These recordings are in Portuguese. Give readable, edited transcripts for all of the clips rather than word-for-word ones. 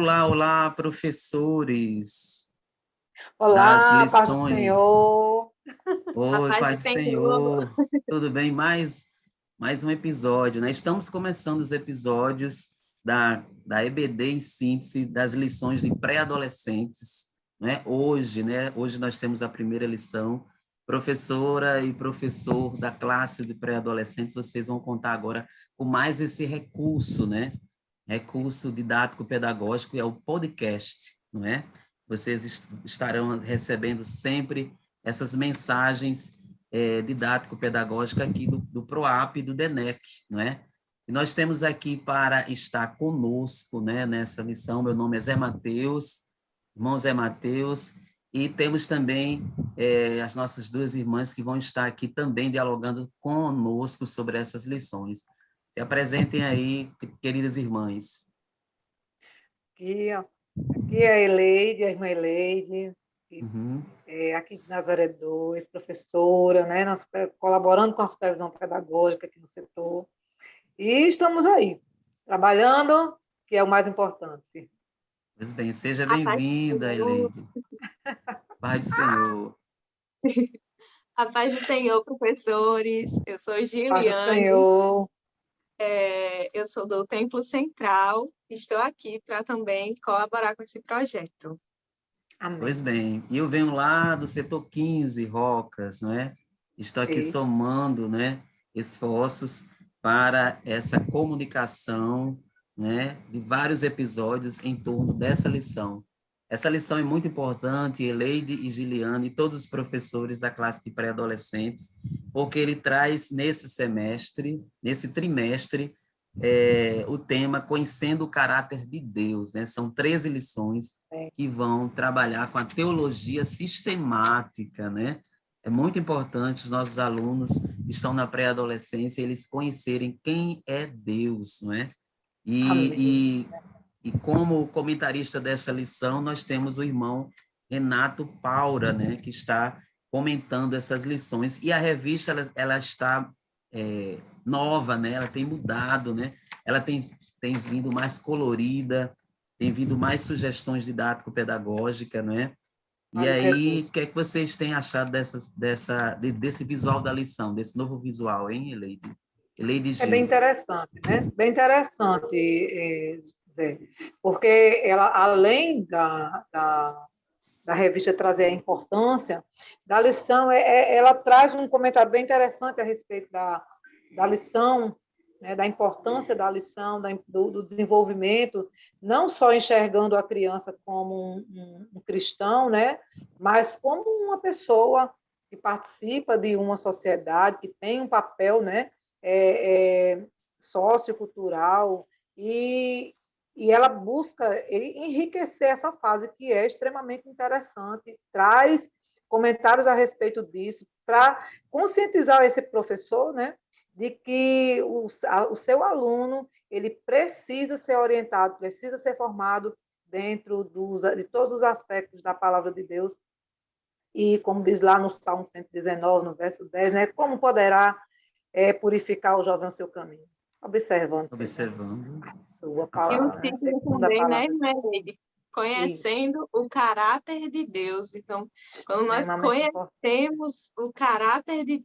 Olá, olá, professores das Olá, paz do lições. Senhor. A Oi, paz do Pai do Senhor. Senhor. Tudo bem? Mais um episódio, né? Estamos começando os episódios da EBD em síntese das lições de pré-adolescentes, né? Hoje, né? Hoje nós temos a primeira lição. Professora e professor da classe de pré-adolescentes, vocês vão contar agora com mais esse recurso, né? Recurso didático-pedagógico, é o podcast, não é? Vocês estarão recebendo sempre essas mensagens didático-pedagógicas aqui do PROAP e do DENEC, não é? E nós temos aqui para estar conosco, né, nessa missão, meu nome é Zé Mateus, irmão Zé Mateus, e temos também as nossas duas irmãs que vão estar aqui também dialogando conosco sobre essas lições. Se apresentem aí, queridas irmãs. Aqui é a Eleide, a irmã Eleide, que Uhum. é aqui de Nazaré 2, professora, né, colaborando com a supervisão pedagógica aqui no setor. E estamos aí, trabalhando, que é o mais importante. Pois bem, seja A paz do bem-vinda, Senhor. Eleide. Pai do Senhor. A paz do Senhor, professores. Eu sou Paz do Giliane, Senhor. eu sou do Templo Central. Estou aqui para também colaborar com esse projeto. Pois Amém. bem, e eu venho lá do setor 15, Rocas, não é? Estou aqui Isso. somando, né, esforços para essa comunicação, né, de vários episódios em torno dessa lição. Essa lição é muito importante, Eleide e Giliane, e todos os professores da classe de pré-adolescentes, porque ele traz nesse semestre, nesse trimestre, o tema Conhecendo o Caráter de Deus, né? São 13 lições que vão trabalhar com a teologia sistemática, né? É muito importante os nossos alunos que estão na pré-adolescência, eles conhecerem quem é Deus, não é? Amém. E como comentarista dessa lição, nós temos o irmão Renato Paura, né? Que está comentando essas lições. E a revista, ela está nova, né? Ela tem mudado, né? Ela tem vindo mais colorida, tem vindo mais sugestões didático-pedagógicas, né? E Vários aí, o recursos. que é que vocês têm achado desse visual da lição, desse novo visual, hein, Eleide? Eleide É bem Gil. interessante, né? Bem interessante, Zé, porque ela, além da revista trazer a importância da lição, ela traz um comentário bem interessante a respeito da lição, né, da importância da lição, do desenvolvimento, não só enxergando a criança como um cristão, né, mas como uma pessoa que participa de uma sociedade, que tem um papel, né, sociocultural, e ela busca enriquecer essa fase, que é extremamente interessante, traz comentários a respeito disso, para conscientizar esse professor, né, de que o seu aluno ele precisa ser orientado, precisa ser formado dentro de todos os aspectos da palavra de Deus, e como diz lá no Salmo 119, no verso 10, né, como poderá purificar o jovem o seu caminho, observando Observando a sua a E o palavra, né? palavra. título Segundo a também, né, palavra de Deus. Meire? Isso, Conhecendo o caráter de Deus. Então, quando nós extremamente importante. conhecemos o caráter de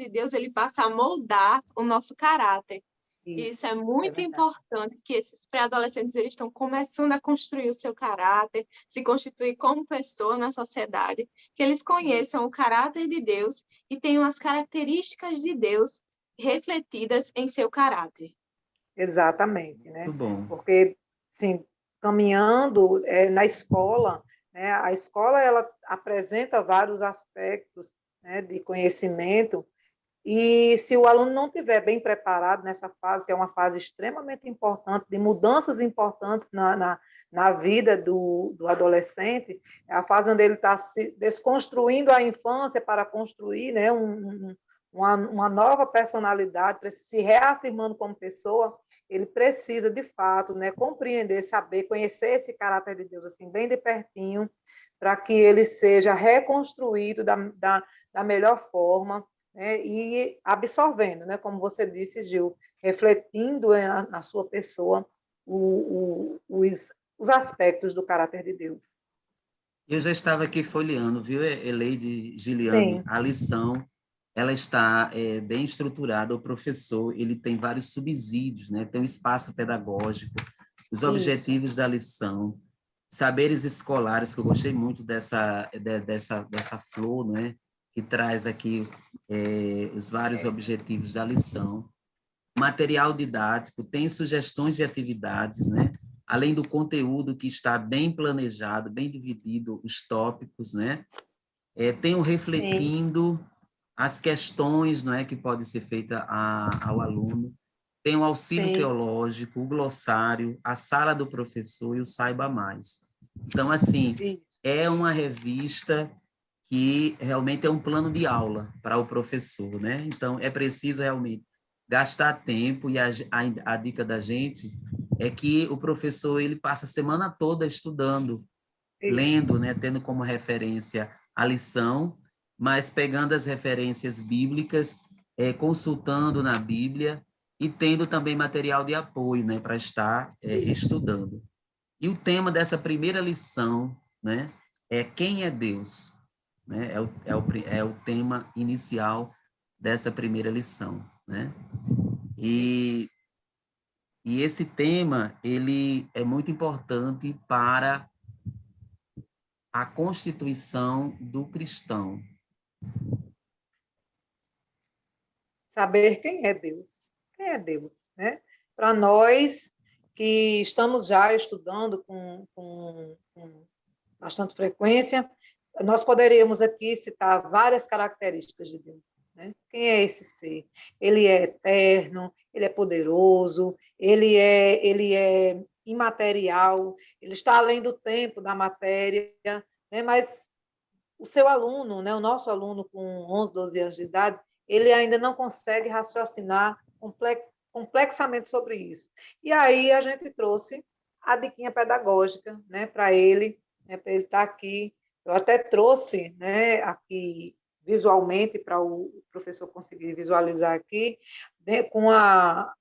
Deus, ele passa a moldar o nosso caráter. Isso é Isso, é muito verdade. importante, que esses pré-adolescentes eles estão começando a construir o seu caráter, se constituir como pessoa na sociedade, que eles Isso, conheçam o caráter de Deus e tenham as características de Deus refletidas em seu caráter. exatamente, né? Muito bom. Porque, sim, caminhando na escola, né? A escola ela apresenta vários aspectos, né, de conhecimento. E se o aluno não estiver bem preparado nessa fase, que é uma fase extremamente importante, de mudanças importantes na vida do adolescente, é a fase onde ele está se desconstruindo a infância para construir, né, uma nova personalidade, se reafirmando como pessoa, ele precisa, de fato, né, compreender, saber, conhecer esse caráter de Deus assim, bem de pertinho, para que ele seja reconstruído da melhor forma, né, e absorvendo, né, como você disse, Gil, refletindo na sua pessoa os aspectos do caráter de Deus. Eu já estava aqui folheando, viu, Eleide, Giliane? Sim. A lição, ela está bem estruturada. O professor, ele tem vários subsídios, né? Tem um espaço pedagógico, os objetivos da lição, saberes escolares, que eu gostei muito dessa flor, né? Que traz aqui os vários objetivos da lição. Material didático, tem sugestões de atividades, né? Além do conteúdo que está bem planejado, bem dividido, os tópicos, né? Tem o refletindo as questões, não é, que pode ser feita ao aluno. Tem o auxílio teológico, o glossário, a sala do professor e o Saiba Mais. Então, assim, é uma revista que realmente é um plano de aula para o professor, né? Então, é preciso realmente gastar tempo, e a dica da gente é que o professor ele passa a semana toda estudando, lendo, né, tendo como referência a lição, mas pegando as referências bíblicas, consultando na Bíblia e tendo também material de apoio, né, para estar estudando. E o tema dessa primeira lição, né, é quem é Deus, né? É o tema inicial dessa primeira lição, né? E esse tema, ele é muito importante para a constituição do cristão. Saber quem é Deus. Quem é Deus, né? Para nós que estamos já estudando com bastante frequência, nós poderíamos aqui citar várias características de Deus. Né? Quem é esse ser? Ele é eterno, ele é poderoso, ele é imaterial, ele está além do tempo, da matéria, né? Mas o seu aluno, né, o nosso aluno com 11, 12 anos de idade, ele ainda não consegue raciocinar complexamente sobre isso. E aí a gente trouxe a diquinha pedagógica, né, para ele estar aqui. Eu até trouxe, né, aqui visualmente para o professor conseguir visualizar aqui, né, com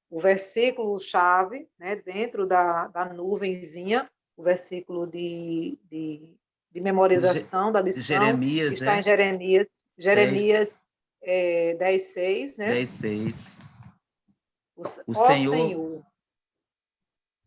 o versículo-chave, né, dentro da nuvenzinha, o versículo de memorização da lição, Jeremias, que está em Jeremias 10:6, né? 10:6. Ó Senhor,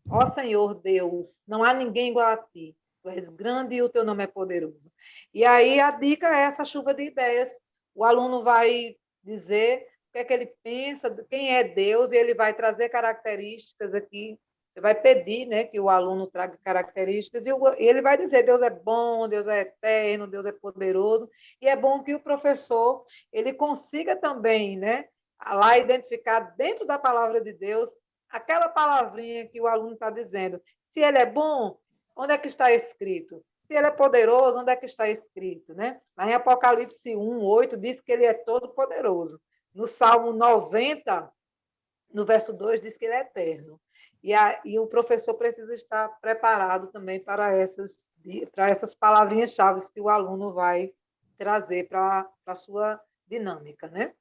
ó Senhor Deus, não há ninguém igual a ti. Tu és grande e o teu nome é poderoso. E aí a dica é essa chuva de ideias. O aluno vai dizer o que é que ele pensa, quem é Deus, e ele vai trazer características aqui. Você vai pedir, né, que o aluno traga características e ele vai dizer: Deus é bom, Deus é eterno, Deus é poderoso. E é bom que o professor ele consiga também, né, lá identificar dentro da palavra de Deus aquela palavrinha que o aluno está dizendo. Se ele é bom, onde é que está escrito? Se ele é poderoso, onde é que está escrito? Né? Lá em Apocalipse 1:8 diz que ele é todo poderoso. No Salmo 90, no verso 2, diz que ele é eterno. E o professor precisa estar preparado também para essas palavrinhas-chave que o aluno vai trazer para a sua dinâmica, né?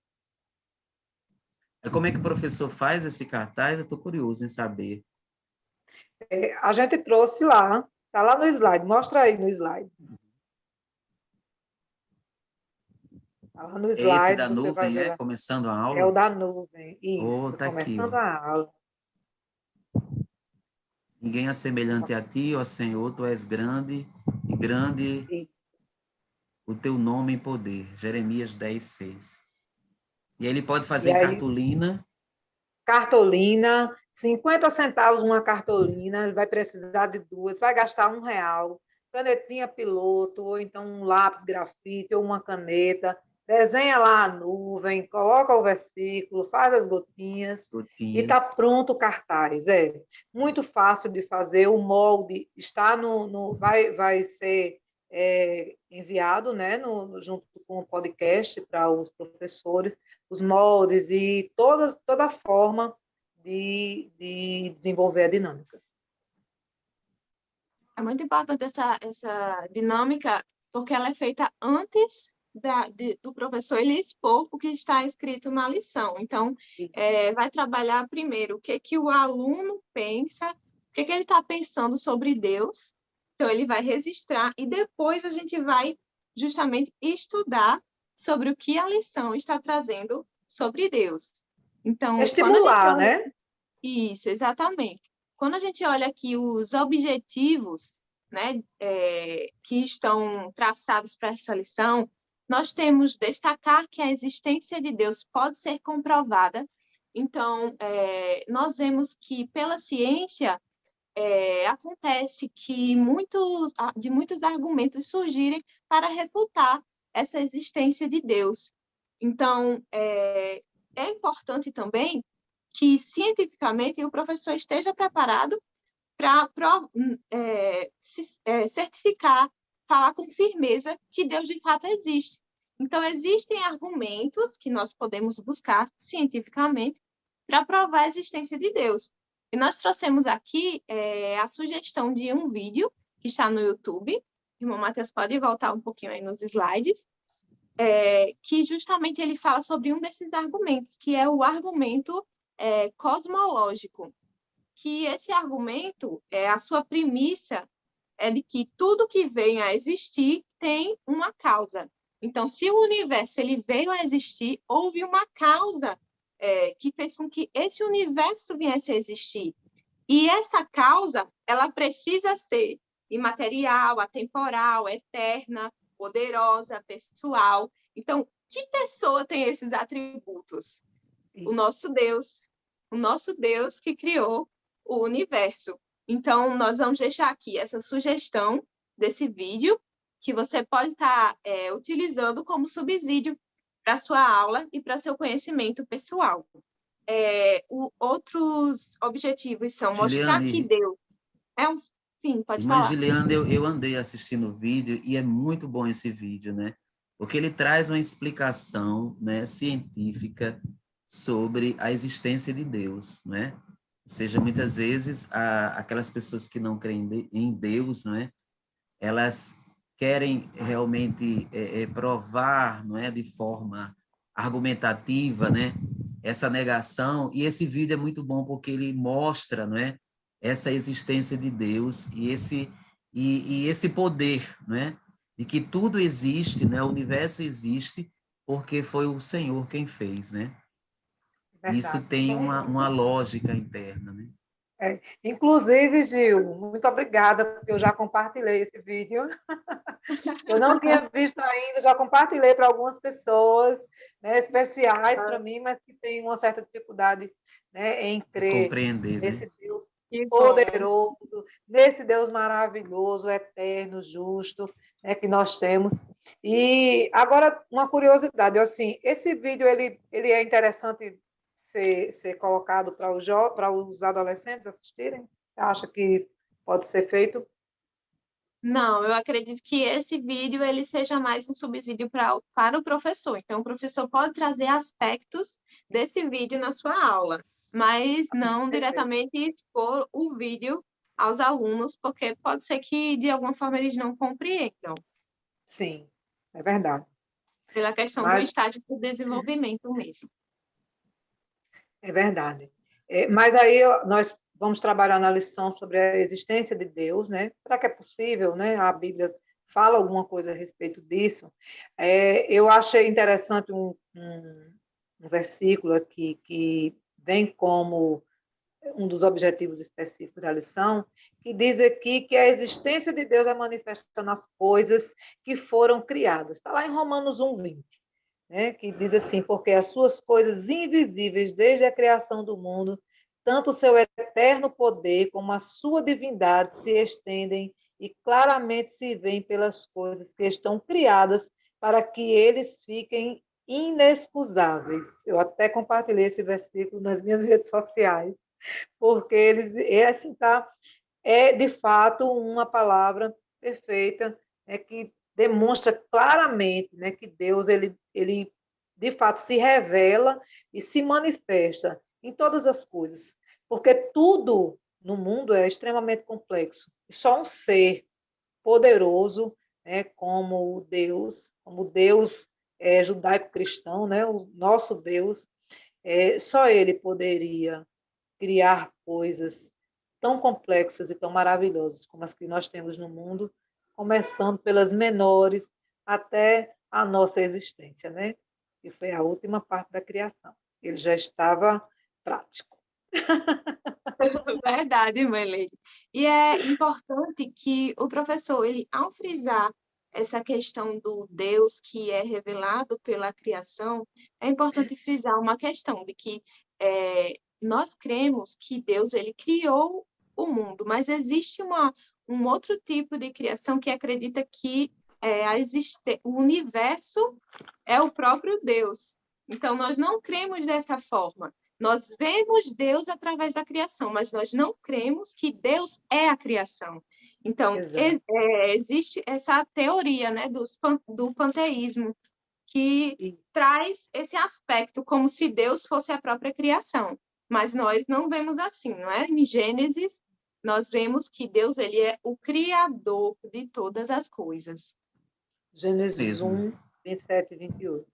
Como é que o professor faz esse cartaz? Eu estou curioso em saber. A gente trouxe lá, está lá no slide, mostra aí no slide. Está lá no slide. Esse da nuvem, começando a aula? É o da nuvem, isso, tá começando aqui, a aula. Ninguém é semelhante a ti, ó Senhor, tu és grande, e grande o teu nome em poder. Jeremias 10:6. E aí ele pode fazer em cartolina. Cartolina, 50 centavos uma cartolina, ele vai precisar de 2, vai gastar R$1. Canetinha piloto, ou então um lápis grafite, ou uma caneta, desenha lá a nuvem, coloca o versículo, faz as gotinhas. E está pronto o cartaz. É muito fácil de fazer, o molde está vai ser enviado, né, junto com o podcast para os professores, os moldes e toda a forma de desenvolver a dinâmica. É muito importante essa dinâmica, porque ela é feita antes do professor ele expor o que está escrito na lição. Então, vai trabalhar primeiro o que o aluno pensa, o que ele está pensando sobre Deus. Então, ele vai registrar e depois a gente vai justamente estudar sobre o que a lição está trazendo sobre Deus. Então, quando a gente Estimular, olha... né? Isso, exatamente. Quando a gente olha aqui os objetivos, né, que estão traçados para essa lição, nós temos destacar que a existência de Deus pode ser comprovada. Então, nós vemos que pela ciência acontece que de muitos argumentos surgirem para refutar essa existência de Deus. Então, é importante também que, cientificamente, o professor esteja preparado para certificar, falar com firmeza que Deus de fato existe. Então, existem argumentos que nós podemos buscar cientificamente para provar a existência de Deus. E nós trouxemos aqui a sugestão de um vídeo que está no YouTube. O irmão Matheus pode voltar um pouquinho aí nos slides. Que justamente ele fala sobre um desses argumentos, que é o argumento cosmológico. Que esse argumento, a sua premissa é de que tudo que vem a existir tem uma causa. Então, se o universo ele veio a existir, houve uma causa que fez com que esse universo viesse a existir. E essa causa, ela precisa ser imaterial, atemporal, eterna, poderosa, pessoal. Então, que pessoa tem esses atributos? O nosso Deus que criou o universo. Então, nós vamos deixar aqui essa sugestão desse vídeo que você pode estar utilizando como subsídio para sua aula e para seu conhecimento pessoal. Outros objetivos são mostrar que Giliane, Deus é um... Sim, pode irmã falar. Giliane, eu andei assistindo o vídeo e é muito bom esse vídeo, né? Porque ele traz uma explicação, né, científica sobre a existência de Deus, né? Ou seja, muitas vezes aquelas pessoas que não creem em Deus, né, elas querem realmente provar, não é, de forma argumentativa, né, essa negação. E esse vídeo é muito bom porque ele mostra, não é, essa existência de Deus e esse poder, né, de que tudo existe, né, o universo existe porque foi o Senhor quem fez, né? Isso Verdade. tem uma lógica interna, né? Inclusive, Gil, muito obrigada, porque eu já compartilhei esse vídeo. Eu não tinha visto ainda, já compartilhei para algumas pessoas, né, especiais para mim, mas que têm uma certa dificuldade, né, em De crer compreender, né? nesse Deus Que bom. poderoso, nesse Deus maravilhoso, eterno, justo, né, que nós temos. E agora, uma curiosidade, assim, esse vídeo ele é interessante ser colocado para os adolescentes assistirem? Você acha que pode ser feito? Não, eu acredito que esse vídeo ele seja mais um subsídio para o professor. Então, o professor pode trazer aspectos desse vídeo na sua aula, mas não Perfeito. diretamente expor o vídeo aos alunos, porque pode ser que, de alguma forma, eles não compreendam, Sim, é verdade. pela questão do Mas estágio de desenvolvimento mesmo. é verdade. Mas aí nós vamos trabalhar na lição sobre a existência de Deus, né? Será que é possível, né? A Bíblia fala alguma coisa a respeito disso. Eu achei interessante um versículo aqui que vem como um dos objetivos específicos da lição, que diz aqui que a existência de Deus é manifesta nas coisas que foram criadas. Está lá em Romanos 1:20, né? Que diz assim, porque as suas coisas invisíveis desde a criação do mundo, tanto o seu eterno poder como a sua divindade se estendem e claramente se veem pelas coisas que estão criadas para que eles fiquem inexcusáveis. Eu até compartilhei esse versículo nas minhas redes sociais, porque assim, tá, é de fato uma palavra perfeita, que demonstra claramente, né, que Deus ele de fato se revela e se manifesta em todas as coisas, porque tudo no mundo é extremamente complexo. E só um ser poderoso, né, como Deus judaico-cristão, né, o nosso Deus, só ele poderia criar coisas tão complexas e tão maravilhosas como as que nós temos no mundo, começando pelas menores até a nossa existência, né? Que foi a última parte da criação. Ele já estava prático. Verdade, Marlene. E é importante que o professor, ele, ao frisar essa questão do Deus que é revelado pela criação, é importante frisar uma questão de que nós cremos que Deus ele criou o mundo, mas existe um outro tipo de criação que acredita que o universo é o próprio Deus. Então, nós não cremos dessa forma. Nós vemos Deus através da criação, mas nós não cremos que Deus é a criação. Então, existe essa teoria, né, do panteísmo, que traz esse aspecto como se Deus fosse a própria criação. Mas nós não vemos assim, não é? Em Gênesis, nós vemos que Deus ele é o criador de todas as coisas. Gênesis 1, 27 e 28.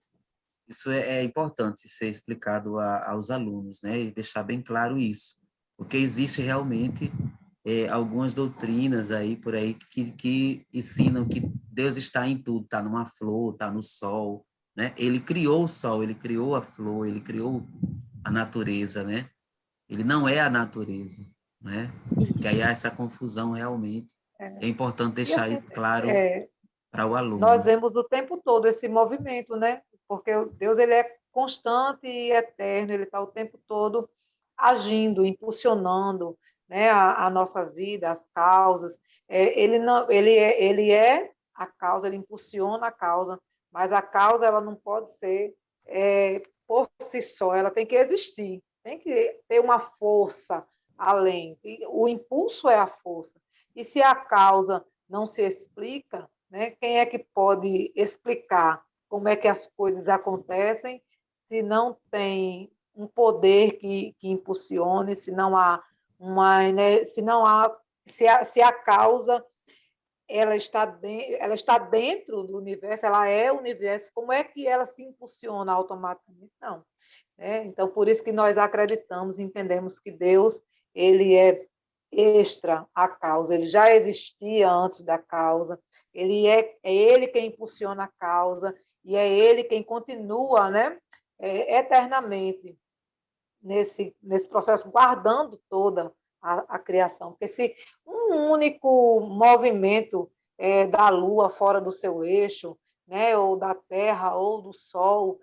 Isso é importante ser explicado aos alunos, né? E deixar bem claro isso. Porque existe realmente algumas doutrinas aí por aí que ensinam que Deus está em tudo, está numa flor, está no sol, né? Ele criou o sol, ele criou a flor, ele criou a natureza, né? Ele não é a natureza, né? Que aí há essa confusão realmente. É importante deixar assim, isso claro para o aluno. Nós vemos o tempo todo esse movimento, né? Porque Deus ele é constante e eterno, ele está o tempo todo agindo, impulsionando, né, a nossa vida, as causas. Ele é a causa, ele impulsiona a causa, mas a causa ela não pode ser por si só, ela tem que existir, tem que ter uma força além. O impulso é a força. E se a causa não se explica, né, quem é que pode explicar como é que as coisas acontecem se não tem um poder que impulsione, se não há uma, né, se não há, se a causa ela está dentro do universo, ela é o universo, como é que ela se impulsiona automaticamente? Não. Né? Então, por isso que nós acreditamos, entendemos que Deus ele é extra à causa, ele já existia antes da causa, é ele quem impulsiona a causa e é ele quem continua, né, eternamente nesse processo, guardando toda a criação. Porque se um único movimento da Lua fora do seu eixo, né, ou da Terra, ou do Sol,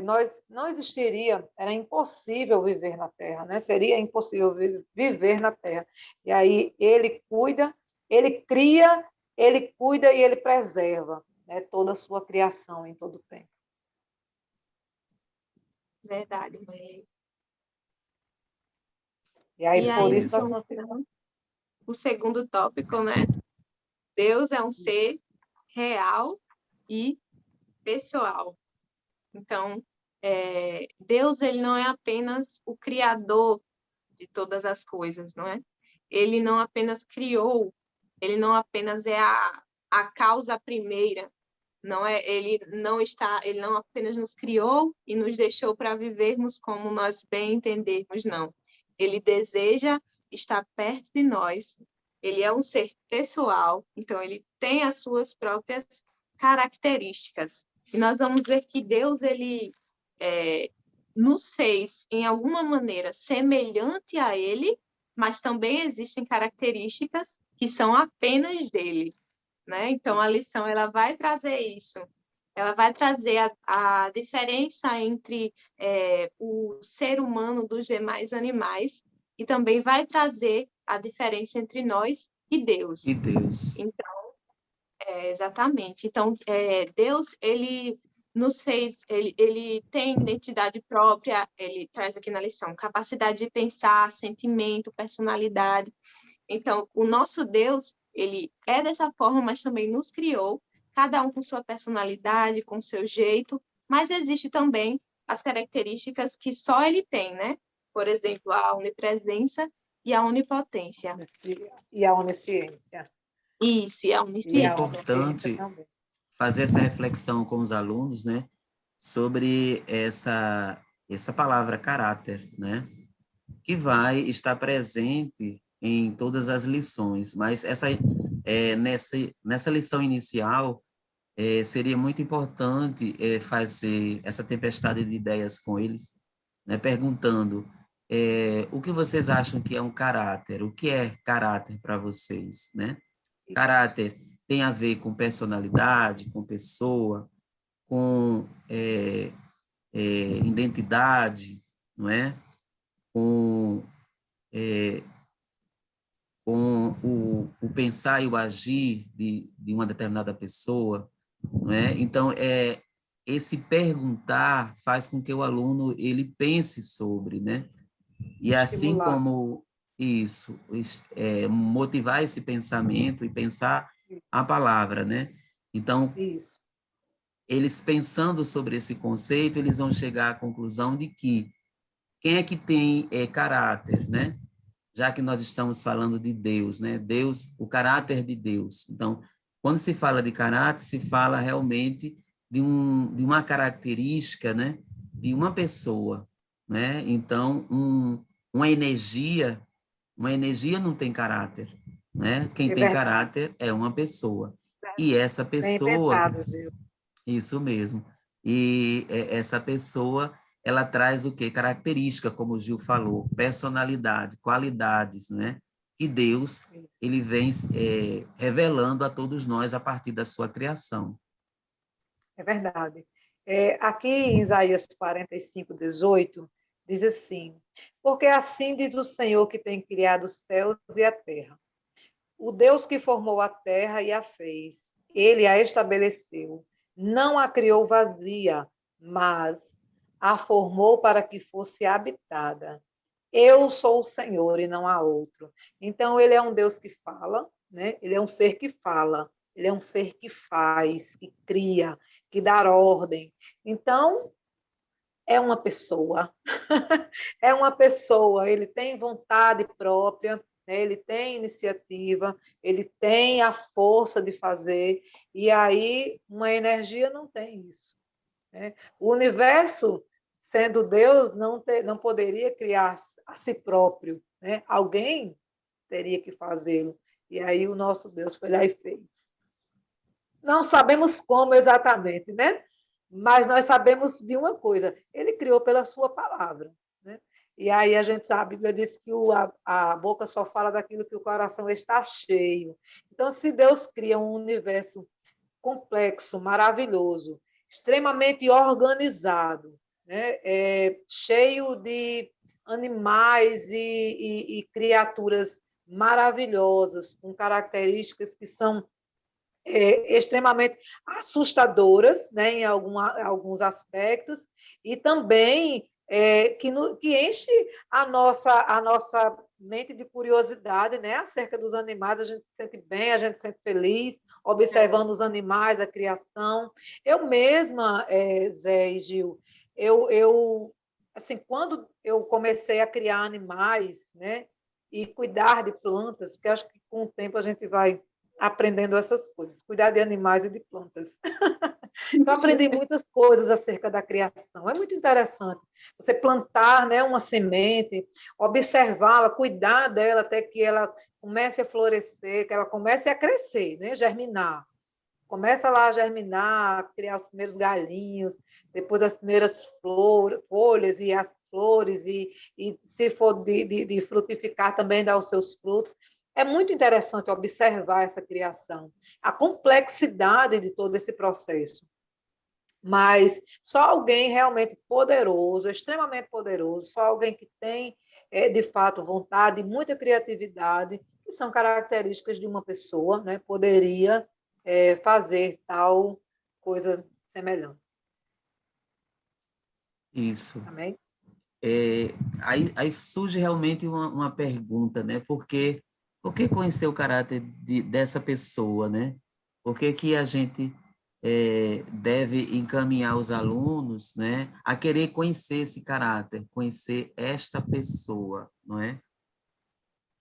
nós não existiria, era impossível viver na Terra, né? Seria impossível viver na Terra. E aí ele cuida, ele cria, ele cuida e ele preserva, né, toda a sua criação em todo o tempo. Verdade, mãe. E aí, por aí isso, o segundo tópico, né? Deus é um ser real e pessoal. Então, Deus ele não é apenas o criador de todas as coisas, não é? Ele não apenas criou, ele não apenas é a causa primeira, não é? Ele não apenas nos criou e nos deixou para vivermos como nós bem entendermos, não. Ele deseja estar perto de nós. Ele é um ser pessoal, então ele tem as suas próprias características. E nós vamos ver que Deus ele nos fez, em alguma maneira, semelhante a ele, mas também existem características que são apenas dele, né? Então, a lição ela vai trazer isso. Ela vai trazer a diferença entre o ser humano dos demais animais e também vai trazer a diferença entre nós e Deus. E Deus. Então, exatamente. Então, Deus, ele nos fez, ele tem identidade própria, ele traz aqui na lição, capacidade de pensar, sentimento, personalidade. Então, o nosso Deus, ele é dessa forma, mas também nos criou, cada um com sua personalidade, com seu jeito, mas existe também as características que só ele tem, né? Por exemplo, a onipresença e a onipotência. E a onisciência. Isso, e a É onisciência. importante fazer essa reflexão com os alunos, né, sobre essa palavra caráter, né, que vai estar presente em todas as lições, mas nessa lição inicial, seria muito importante fazer essa tempestade de ideias com eles, né, perguntando o que vocês acham que é um caráter, o que é caráter para vocês, né? Caráter tem a ver com personalidade, com pessoa, com identidade, não é? Com, com o pensar e o agir de uma determinada pessoa, não é? Então, esse perguntar faz com que o aluno ele pense sobre, né? E assim Estimular. como isso, motivar esse pensamento e pensar a palavra, né? Então, Isso. eles pensando sobre esse conceito, eles vão chegar à conclusão de que quem é que tem caráter, né? Já que nós estamos falando de Deus, né? Deus, o caráter de Deus. Então, quando se fala de caráter, se fala realmente de uma característica, né? De uma pessoa, né? Então, uma energia não tem caráter, né? Quem É tem verdade. caráter é uma pessoa. E essa Bem pessoa, pensado, Gil. isso mesmo. E essa pessoa, ela traz o quê? Característica, como o Gil falou, personalidade, qualidades, né? Que Deus, ele vem revelando a todos nós a partir da sua criação. É verdade. Aqui em Isaías 45:18, diz assim: porque assim diz o Senhor que tem criado os céus e a terra, o Deus que formou a terra e a fez, ele a estabeleceu, não a criou vazia, mas a formou para que fosse habitada. Eu sou o Senhor e não há outro. Então, ele é um Deus que fala, né? Ele é um ser que fala, ele é um ser que faz, que cria, que dá ordem. Então, é uma pessoa. É uma pessoa, ele tem vontade própria, né? Ele tem iniciativa, ele tem a força de fazer, e aí uma energia não tem isso, né? O universo, sendo Deus, não poderia criar a si próprio, né? Alguém teria que fazê-lo. E aí o nosso Deus foi lá e fez. Não sabemos como exatamente, né? Mas nós sabemos de uma coisa: ele criou pela sua palavra, né? E aí a gente sabe, a Bíblia diz que a boca só fala daquilo que o coração está cheio. Então, se Deus cria um universo complexo, maravilhoso, extremamente organizado, né? Cheio de animais e criaturas maravilhosas, com características que são extremamente assustadoras, né, em alguns aspectos, e também que enche a nossa mente de curiosidade, né, acerca dos animais. A gente se sente bem, a gente se sente feliz, observando os animais, a criação. Eu mesma, Zé e Gil, assim, quando eu comecei a criar animais, né, e cuidar de plantas, porque acho que com o tempo a gente vai aprendendo essas coisas, cuidar de animais e de plantas. Eu aprendi muitas coisas acerca da criação. É muito interessante você plantar, né, uma semente, observá-la, cuidar dela até que ela comece a florescer, que ela comece a crescer, né, germinar. Começa lá a germinar, a criar os primeiros galinhos, depois as primeiras folhas e as flores, e se for de frutificar também dá os seus frutos. É muito interessante observar essa criação, a complexidade de todo esse processo. Mas só alguém realmente poderoso, extremamente poderoso, só alguém que tem, de fato, vontade e muita criatividade, que são características de uma pessoa, né, poderia fazer tal coisa semelhante. Isso. Amém? Aí surge realmente uma pergunta, né? Por que conhecer o caráter dessa pessoa, né? Por que a gente deve encaminhar os alunos, né, a querer conhecer esse caráter, conhecer esta pessoa, não é?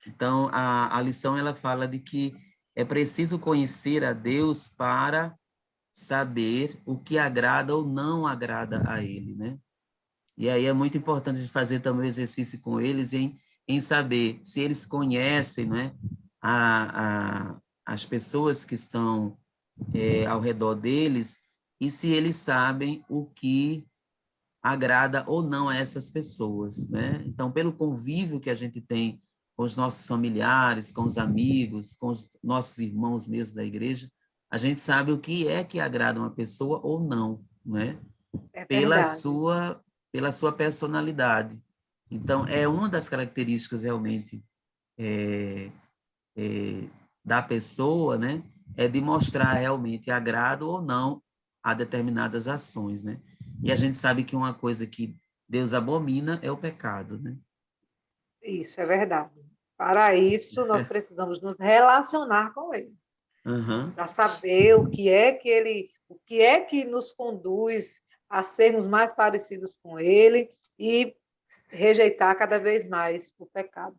Então, a lição ela fala de que é preciso conhecer a Deus para saber o que agrada ou não agrada a Ele, né? E aí é muito importante fazer também o exercício com eles em em saber se eles conhecem, né, as pessoas que estão ao redor deles e se eles sabem o que agrada ou não a essas pessoas, né? Então, pelo convívio que a gente tem com os nossos familiares, com os amigos, com os nossos irmãos mesmo da igreja, a gente sabe o que é que agrada uma pessoa ou não, né? É Pela verdade. sua, pela sua personalidade. Então, é uma das características realmente da pessoa, né? É de mostrar realmente agrado ou não a determinadas ações, né? E a gente sabe que uma coisa que Deus abomina é o pecado, né? Isso é verdade. Para isso, nós precisamos nos relacionar com ele, Uhum. para saber o que é que nos conduz a sermos mais parecidos com ele e rejeitar cada vez mais o pecado.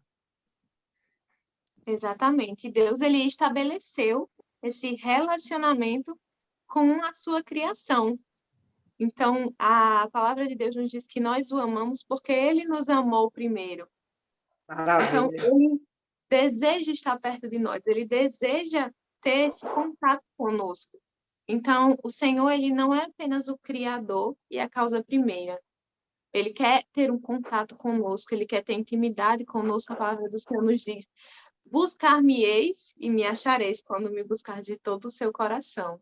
Exatamente. Deus, ele estabeleceu esse relacionamento com a sua criação. Então, a palavra de Deus nos diz que nós o amamos porque ele nos amou primeiro. Então, Maravilha. ele deseja estar perto de nós, ele deseja ter esse contato conosco. Então, o Senhor, ele não é apenas o Criador e a causa primeira. Ele quer ter um contato conosco, ele quer ter intimidade conosco. A palavra do Senhor nos diz: buscar-me-eis e me achareis quando me buscar de todo o seu coração.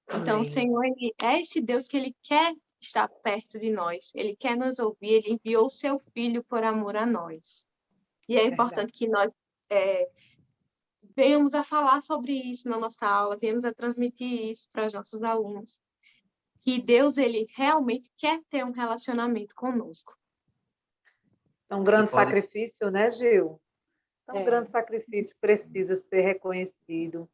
Então, o Amém. Senhor, ele é esse Deus que ele quer estar perto de nós, ele quer nos ouvir, ele enviou o seu Filho por amor a nós. E é Verdade. importante que nós venhamos a falar sobre isso na nossa aula, venhamos a transmitir isso para os nossos alunos, que Deus, ele realmente quer ter um relacionamento conosco. É um E grande pode, sacrifício, né, Gil? Então, um É, grande sacrifício precisa ser reconhecido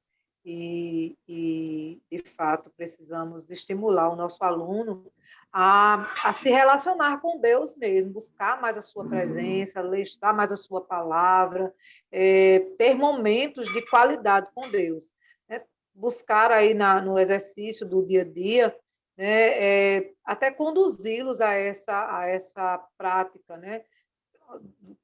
de fato, precisamos estimular o nosso aluno a se relacionar com Deus mesmo, buscar mais a sua presença, estudar mais a sua palavra, ter momentos de qualidade com Deus. Né? Buscar aí no exercício do dia a dia, né? Até conduzi-los a essa prática, né?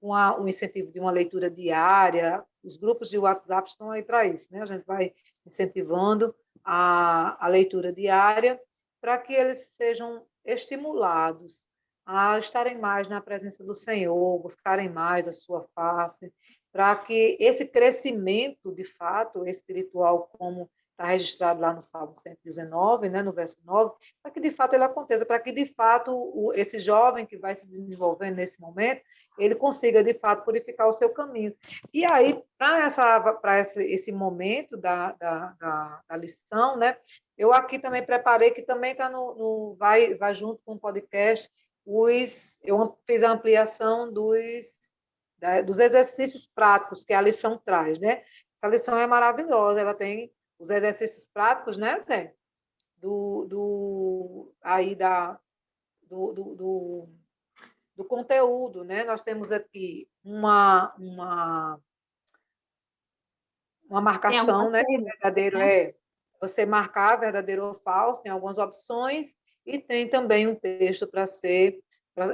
O incentivo de uma leitura diária, os grupos de WhatsApp estão aí para isso, né? A gente vai incentivando a leitura diária para que eles sejam estimulados a estarem mais na presença do Senhor, buscarem mais a sua face, para que esse crescimento, de fato, espiritual, como está registrado lá no Salmo 119, né, no verso 9, para que de fato ele aconteça, para que de fato esse jovem que vai se desenvolvendo nesse momento, ele consiga, de fato, purificar o seu caminho. E aí, para esse momento da lição, né, eu aqui também preparei, que também está vai junto com o podcast, eu fiz a ampliação dos exercícios práticos que a lição traz, né? Essa lição é maravilhosa, ela tem os exercícios práticos, né, Zé? Aí do conteúdo, né? Nós temos aqui uma tem marcação, algumas né? perguntas, Verdadeiro né? você marcar verdadeiro ou falso, tem algumas opções, e tem também um texto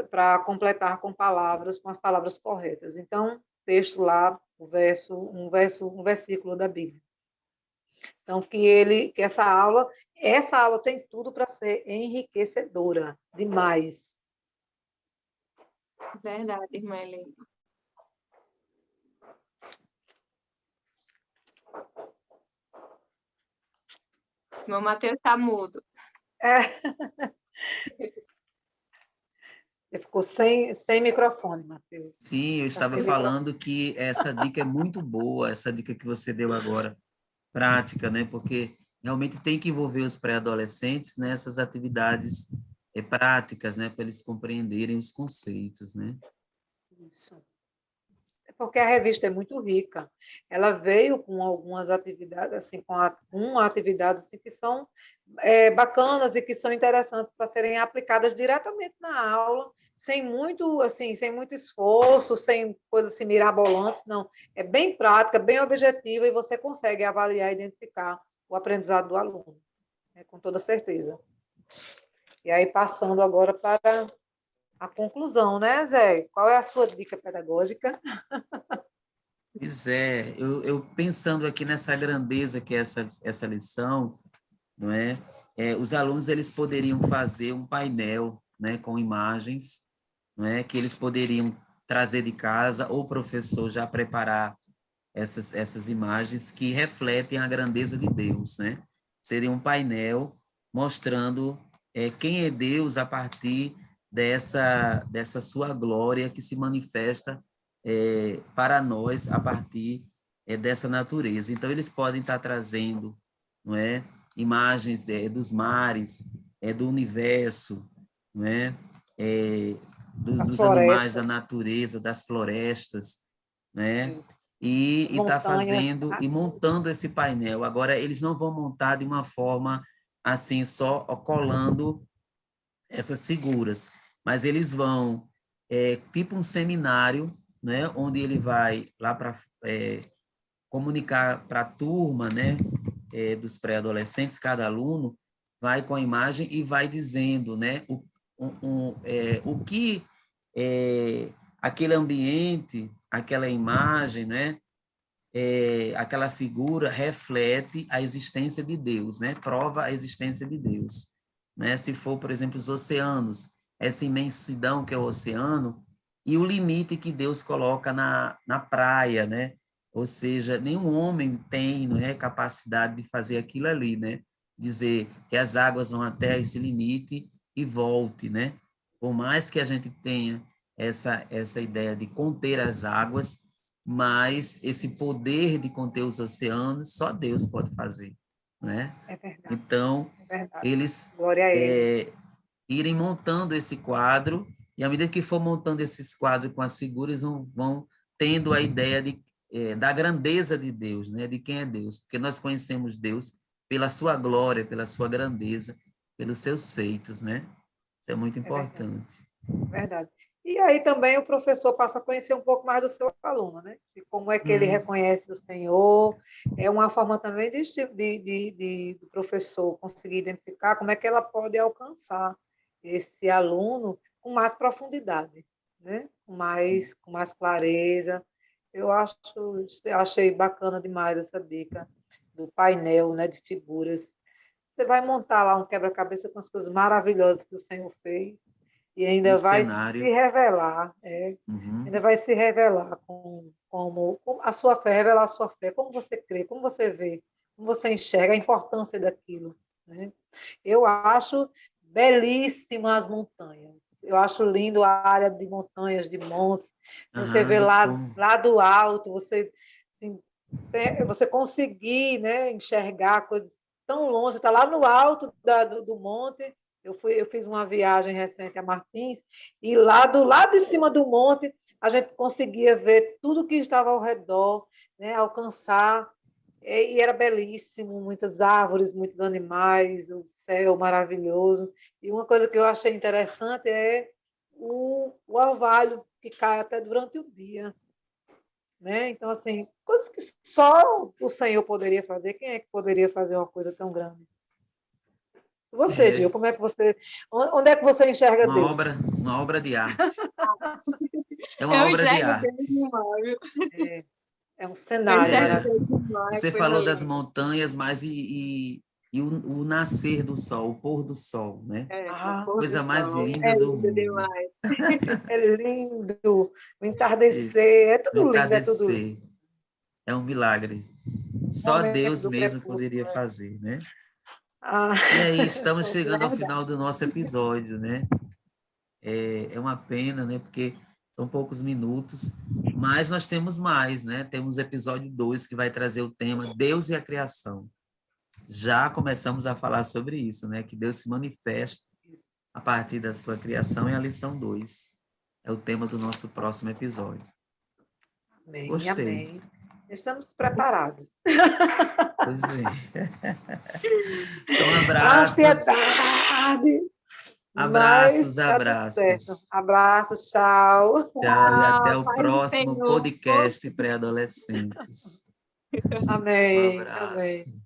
para completar com as palavras corretas. Então, texto lá, um versículo da Bíblia. Então, que essa aula tem tudo para ser enriquecedora, demais. Verdade, irmã Helena. Meu Mateus está mudo. É, você ficou sem microfone, Matheus. sim, eu Tá estava sem microfone. falando que essa dica é muito boa, essa dica que você deu agora, prática, né? Porque realmente tem que envolver os pré-adolescentes nessas atividades práticas, né? Para eles compreenderem os conceitos, né? Isso. É porque a revista é muito rica. Ela veio com algumas atividades, assim, com atividades assim, que são bacanas e que são interessantes para serem aplicadas diretamente na aula, sem muito esforço, sem coisas assim, mirabolantes, não. É bem prática, bem objetiva e você consegue avaliar e identificar o aprendizado do aluno, né, com toda certeza. E aí, passando agora para a conclusão, né, Zé? Qual é a sua dica pedagógica? Pois é, eu pensando aqui nessa grandeza que é essa lição, não é? Os alunos eles poderiam fazer um painel, né, com imagens, não é? Que eles poderiam trazer de casa, ou o professor já preparar essas imagens que refletem a grandeza de Deus, né? Seria um painel mostrando quem é Deus a partir dessa sua glória que se manifesta para nós a partir dessa natureza. Então, eles podem estar trazendo, não é, imagens dos mares, do universo, não é, As dos animais da florestas, natureza, das florestas, né? isso. E está Montanhas, fazendo e montando esse painel. Agora, eles não vão montar de uma forma assim, só colando essas figuras, mas eles vão, tipo um seminário, né, onde ele vai lá para comunicar para a turma, né, dos pré-adolescentes, cada aluno vai com a imagem e vai dizendo, né, o que aquele ambiente, aquela imagem, né, aquela figura reflete a existência de Deus, né? Prova a existência de Deus, né? Se for, por exemplo, os oceanos, essa imensidão que é o oceano e o limite que Deus coloca na praia, né? Ou seja, nenhum homem tem, não é, capacidade de fazer aquilo ali, né? Dizer que as águas vão até esse limite e volte, né? Por mais que a gente tenha essa ideia de conter as águas, mas esse poder de conter os oceanos só Deus pode fazer, né? é verdade, Então, é verdade. eles Glória a Ele. irem montando esse quadro, e à medida que for montando esses quadros com as figuras, vão tendo a ideia da grandeza de Deus, né? De quem é Deus, porque nós conhecemos Deus pela sua glória, pela sua grandeza, pelos seus feitos, né? Isso é muito É verdade. importante. Verdade. E aí também o professor passa a conhecer um pouco mais do seu aluno, né? De como é que ele Hum, reconhece o Senhor. É uma forma também do professor conseguir identificar como é que ela pode alcançar esse aluno com mais profundidade, né? Com mais clareza. Achei bacana demais essa dica do painel, né, de figuras. Você vai montar lá um quebra-cabeça com as coisas maravilhosas que o Senhor fez e um ainda vai se cenário. revelar, Uhum. ainda vai se revelar como a sua fé, revelar a sua fé, como você crê, como você vê, como você enxerga a importância daquilo, né? Eu acho belíssimas as montanhas. Eu acho lindo a área de montanhas, de montes. Você vê De lá do alto, assim, você conseguir, né, enxergar coisas tão longe, está lá no alto do monte. Eu fiz uma viagem recente a Martins, e lá do lado de cima do monte, a gente conseguia ver tudo que estava ao redor, né, alcançar, e era belíssimo, muitas árvores, muitos animais, o céu maravilhoso. E uma coisa que eu achei interessante é o orvalho, que cai até durante o dia. Né? Então, assim, coisas que só o Senhor poderia fazer. Quem é que poderia fazer uma coisa tão grande? Você, Gil, É, como é que você. Onde é que você enxerga Deus? uma obra de arte. É uma Eu obra de enxergo Deus arte. demais, viu? É um Eu cenário enxergo É, Deus maravilhoso. demais, você coisa falou das linda. montanhas, mas e o nascer do sol, o pôr do sol, né? O Ah, pôr do Coisa mais sol linda é do lindo mundo. demais. é lindo. O Isso. entardecer, é O tudo lindo, é tudo lindo. entardecer é um milagre. O Só momento Deus do mesmo crepúsculo. poderia fazer, né? Ah, E aí, estamos é chegando ao verdade. final do nosso episódio, né? É uma pena, né? Porque são poucos minutos, mas nós temos mais, né? Temos o episódio 2 que vai trazer o tema Deus e a Criação. Já começamos a falar sobre isso, né? Que Deus se manifesta a partir da sua criação, é a lição 2. É o tema do nosso próximo episódio. Amém, Gostei. amém. Estamos preparados. Pois é. Então, A abraços, ansiedade. Mas abraços, está tudo certo. abraços. Abraço, tchau. Tchau e até o Paz do próximo Senhor. podcast Pré-Adolescentes. Um Amém, amém. abraço.